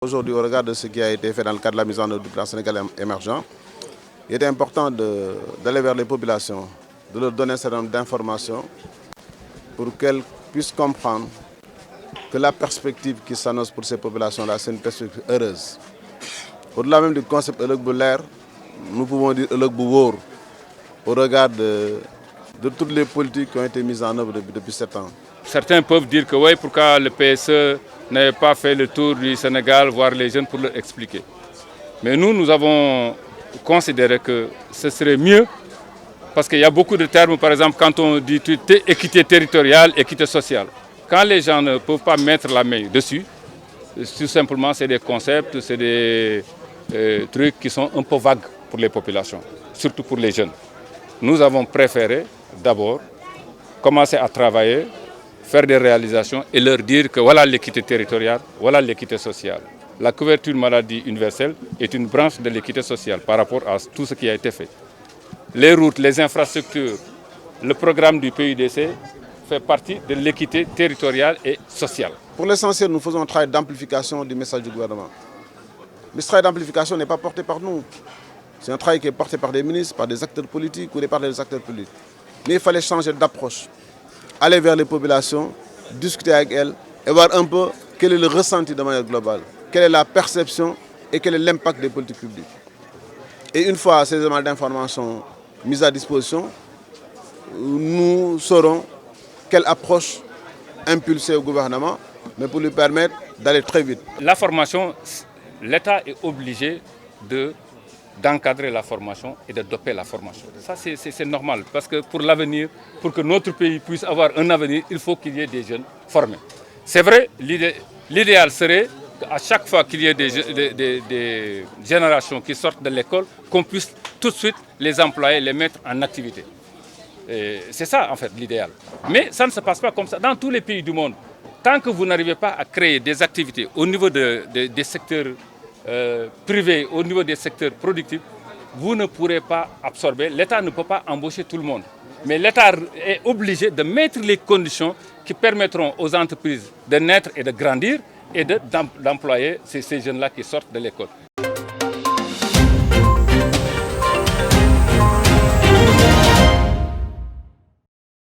Aujourd'hui, au regard de ce qui a été fait dans le cadre de la mise en œuvre du plan Sénégal émergent, il était important d'aller vers les populations, de leur donner un certain nombre d'informations pour qu'elles puissent comprendre que la perspective qui s'annonce pour ces populations-là, c'est une perspective heureuse. Au-delà même du concept Euleuk bu leer, nous pouvons dire Euleuk bu wóor au regard de toutes les politiques qui ont été mises en œuvre depuis 7 ans. Certains peuvent dire que oui, pourquoi le PSE n'avait pas fait le tour du Sénégal, voir les jeunes pour leur expliquer. Mais nous avons considéré que ce serait mieux, parce qu'il y a beaucoup de termes, par exemple, quand on dit équité territoriale, équité sociale. Quand les gens ne peuvent pas mettre la main dessus, tout simplement, c'est des concepts, c'est des trucs qui sont un peu vagues pour les populations, surtout pour les jeunes. Nous avons préféré d'abord commencer à travailler, faire des réalisations et leur dire que voilà l'équité territoriale, voilà l'équité sociale. La couverture maladie universelle est une branche de l'équité sociale par rapport à tout ce qui a été fait. Les routes, les infrastructures, le programme du PUDC fait partie de l'équité territoriale et sociale. Pour l'essentiel, nous faisons un travail d'amplification du message du gouvernement. Mais ce travail d'amplification n'est pas porté par nous. C'est un travail qui est porté par des ministres, par des acteurs politiques ou par des acteurs publics. Mais il fallait changer d'approche, aller vers les populations, discuter avec elles et voir un peu quel est le ressenti de manière globale, quelle est la perception et quel est l'impact des politiques publiques. Et une fois ces éléments d'information mis à disposition, nous saurons quelle approche impulser au gouvernement, mais pour lui permettre d'aller très vite. La formation, l'État est obligé d'encadrer la formation et de doper la formation. Ça, c'est normal, parce que pour l'avenir, pour que notre pays puisse avoir un avenir, il faut qu'il y ait des jeunes formés. C'est vrai, l'idéal serait qu'à chaque fois qu'il y ait des générations qui sortent de l'école, qu'on puisse tout de suite les employer, les mettre en activité. C'est ça, en fait, l'idéal. Mais ça ne se passe pas comme ça. Dans tous les pays du monde, tant que vous n'arrivez pas à créer des activités au niveau des secteurs privés, au niveau des secteurs productifs, vous ne pourrez pas absorber. L'État ne peut pas embaucher tout le monde. Mais l'État est obligé de mettre les conditions qui permettront aux entreprises de naître et de grandir et d'employer ces jeunes-là qui sortent de l'école.